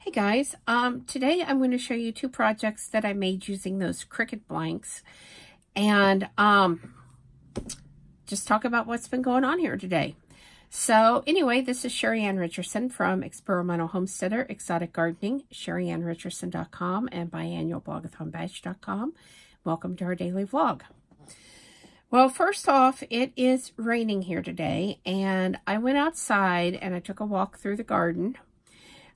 Hey guys, today I'm going to show you two projects that I made using those Cricut blanks and just talk about what's been going on here today. So anyway, this is Sheri Richardson from Experimental Homesteader Exotic Gardening, SheriRicherson.com and biannualblogathonbash.com. Welcome to our daily vlog. Well, first off, it is raining here today and I went outside and I took a walk through the garden.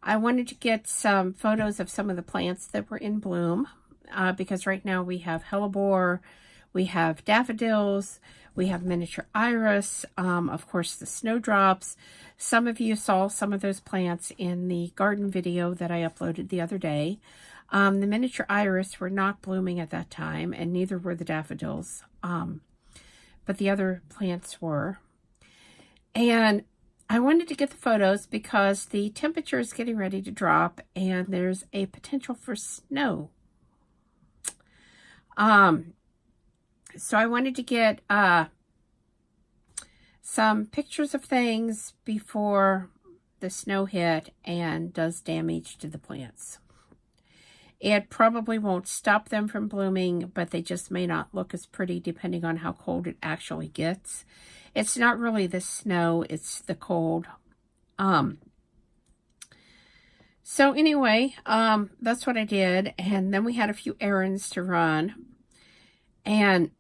I wanted to get some photos of some of the plants that were in bloom because right now we have hellebore, we have daffodils, we have miniature iris, of course the snowdrops. Some of you saw some of those plants in the garden video that I uploaded the other day. The miniature iris were not blooming at that time and neither were the daffodils, but the other plants were. And I wanted to get the photos because the temperature is getting ready to drop and there's a potential for snow. So I wanted to get some pictures of things before the snow hit and does damage to the plants. It probably won't stop them from blooming, but they just may not look as pretty depending on how cold it actually gets. It's not really the snow, it's the cold. So anyway, that's what I did. And then we had a few errands to run. And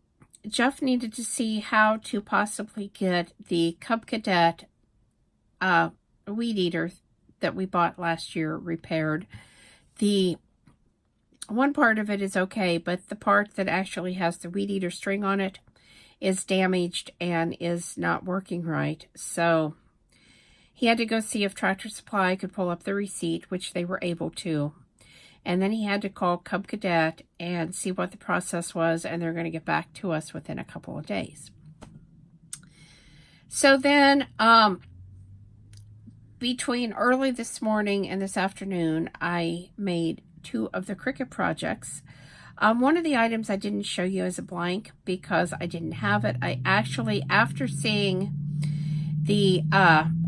Jeff needed to see how to possibly get the Cub Cadet weed eater that we bought last year repaired. The one part of it is okay, but the part that actually has the weed eater string on it is damaged and is not working right. So he had to go see if Tractor Supply could pull up the receipt, which they were able to. And then he had to call Cub Cadet and see what the process was, and they're going to get back to us within a couple of days. So then, between early this morning and this afternoon, I made two of the Cricut projects. One of the items I didn't show you as a blank because I didn't have it. I actually, after seeing the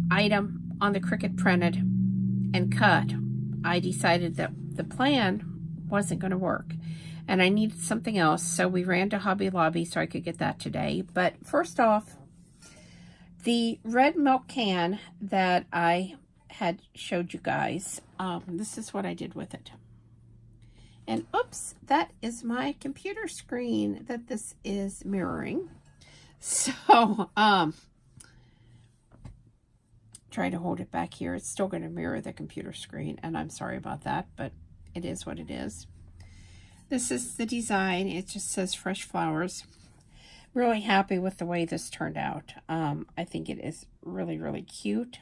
item on the Cricut printed and cut, I decided that the plan wasn't going to work and I needed something else. So we ran to Hobby Lobby so I could get that today. But first off, the red milk can that I had showed you guys, this is what I did with it. And oops, that is my computer screen that this is mirroring. So, try to hold it back here. It's still going to mirror the computer screen, and I'm sorry about that, but it is what it is. This is the design. It just says fresh flowers. Really happy with the way this turned out. I think it is really, really cute.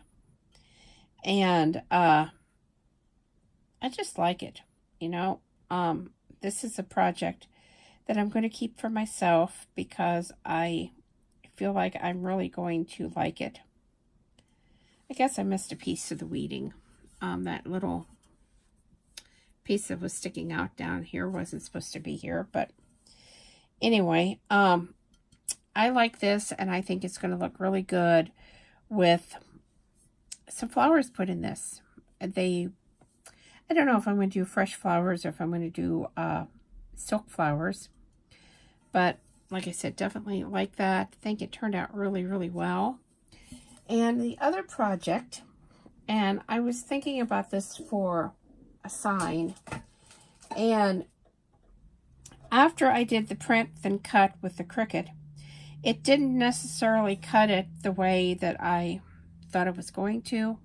And I just like it, you know. This is a project that I'm going to keep for myself because I feel like I'm really going to like it. I guess I missed a piece of the weeding. That little piece that was sticking out down here wasn't supposed to be here, but anyway, I like this and I think it's going to look really good with some flowers put in this. I don't know if I'm going to do fresh flowers or if I'm going to do silk flowers. But like I said, definitely like that. I think it turned out really, really well. And the other project, and I was thinking about this for a sign. And after I did the print then cut with the Cricut, it didn't necessarily cut it the way that I thought it was going to.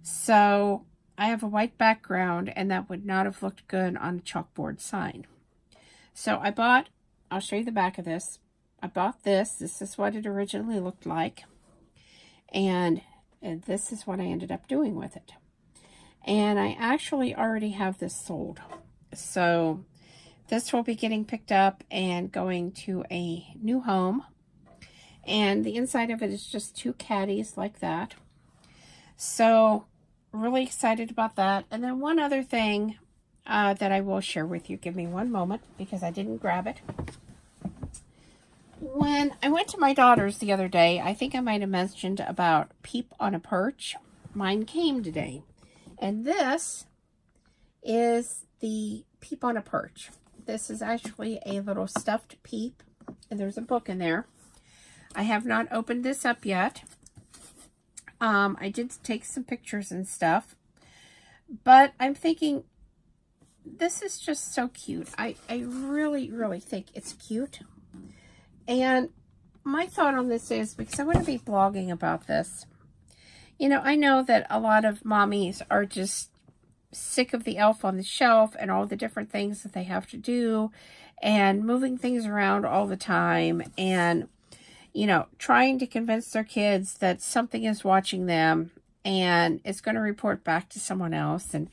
So I have a white background and that would not have looked good on a chalkboard sign. So I bought, I'll show you the back of this. I bought this. This is what it originally looked like. And this is what I ended up doing with it. And I actually already have this sold. So this will be getting picked up and going to a new home. And the inside of it is just two caddies like that. So really excited about that. And then one other thing that I will share with you. Give me one moment because I didn't grab it. When I went to my daughter's the other day, I think I might have mentioned about Peep on a Perch. Mine came today. And this is the Peep on a Perch. This is actually a little stuffed Peep, and there's a book in there. I have not opened this up yet. I did take some pictures and stuff, but I'm thinking this is just so cute. I really, really think it's cute. And my thought on this is, because I'm going to be blogging about this, you know, I know that a lot of mommies are just sick of the elf on the shelf and all the different things that they have to do and moving things around all the time and, you know, trying to convince their kids that something is watching them and it's going to report back to someone else. And,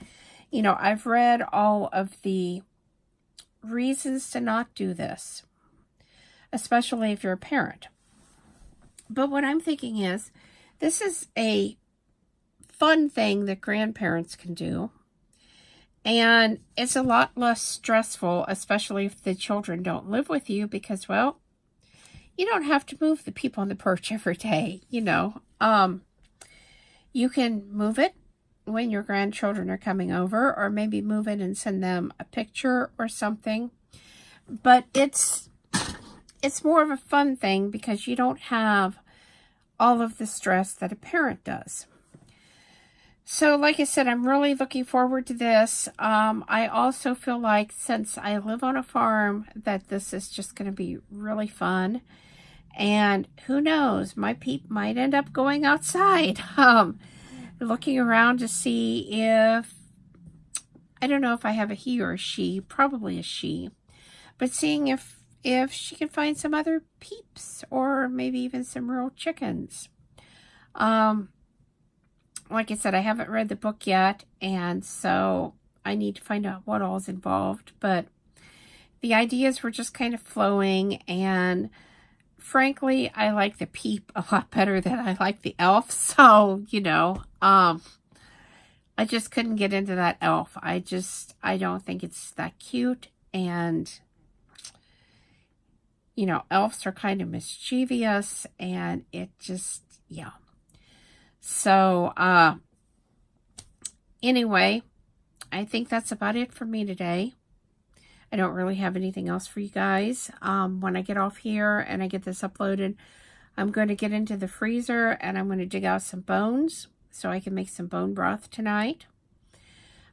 you know, I've read all of the reasons to not do this, especially if you're a parent. But what I'm thinking is, this is a fun thing that grandparents can do. And it's a lot less stressful, especially if the children don't live with you, because, well, you don't have to move the Peep on the Perch every day, you know. You can move it when your grandchildren are coming over, or maybe move it and send them a picture or something. But it's more of a fun thing because you don't have all of the stress that a parent does. So like I said, I'm really looking forward to this. I also feel like, since I live on a farm, that this is just going to be really fun. And who knows, my Peep might end up going outside, looking around to see if, I don't know if I have a he or a she, probably a she, but seeing if she can find some other Peeps, or maybe even some real chickens. Like I said, I haven't read the book yet, and so I need to find out what all is involved. But the ideas were just kind of flowing, and frankly, I like the Peep a lot better than I like the elf. So, you know, I just couldn't get into that elf. I don't think it's that cute, and you know, elves are kind of mischievous, and it just, yeah. So, anyway, I think that's about it for me today. I don't really have anything else for you guys. When I get off here and I get this uploaded, I'm going to get into the freezer and I'm going to dig out some bones so I can make some bone broth tonight.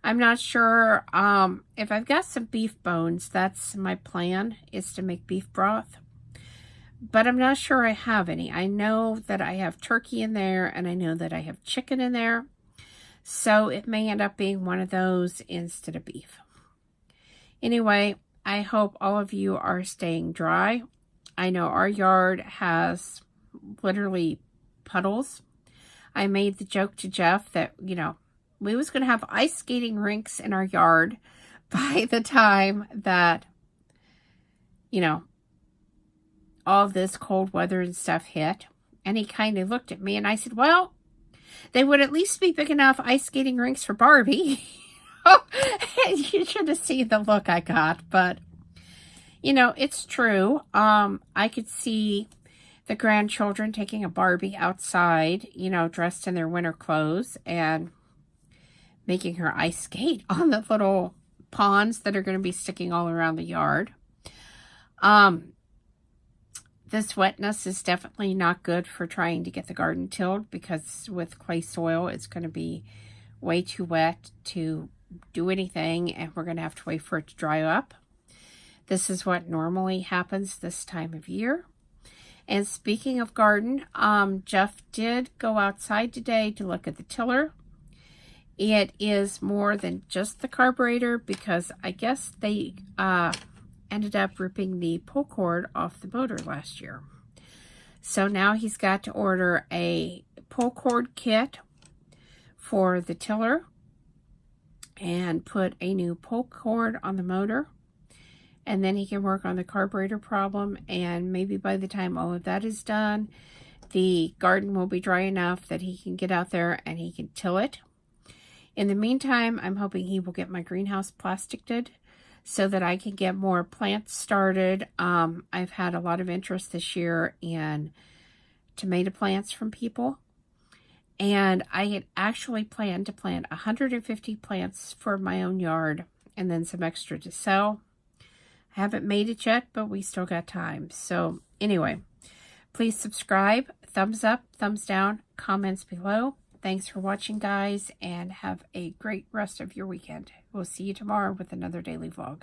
I'm not sure if I've got some beef bones. That's my plan, is to make beef broth. But I'm not sure I have any. I know that I have turkey in there, and I know that I have chicken in there. So it may end up being one of those instead of beef. Anyway, I hope all of you are staying dry. I know our yard has literally puddles. I made the joke to Jeff that, you know, we was going to have ice skating rinks in our yard by the time that, you know, all this cold weather and stuff hit. And he kind of looked at me, and I said, well, they would at least be big enough ice skating rinks for Barbie. You should have seen the look I got. But, you know, it's true. I could see the grandchildren taking a Barbie outside, you know, dressed in their winter clothes, and making her ice skate on the little ponds that are going to be sticking all around the yard. This wetness is definitely not good for trying to get the garden tilled, because with clay soil, it's going to be way too wet to do anything, and we're going to have to wait for it to dry up. This is what normally happens this time of year. And speaking of garden, Jeff did go outside today to look at the tiller. It is more than just the carburetor, because I guess they ended up ripping the pull cord off the motor last year. So now he's got to order a pull cord kit for the tiller and put a new pull cord on the motor. And then he can work on the carburetor problem, and maybe by the time all of that is done, the garden will be dry enough that he can get out there and he can till it. In the meantime, I'm hoping he will get my greenhouse plasticed so that I can get more plants started. I've had a lot of interest this year in tomato plants from people, And I had actually planned to plant 150 plants for my own yard and then some extra to sell. I haven't made it yet, but we still got time. So anyway, please subscribe, thumbs up, thumbs down, comments below. Thanks for watching, guys, and have a great rest of your weekend. We'll see you tomorrow with another daily vlog.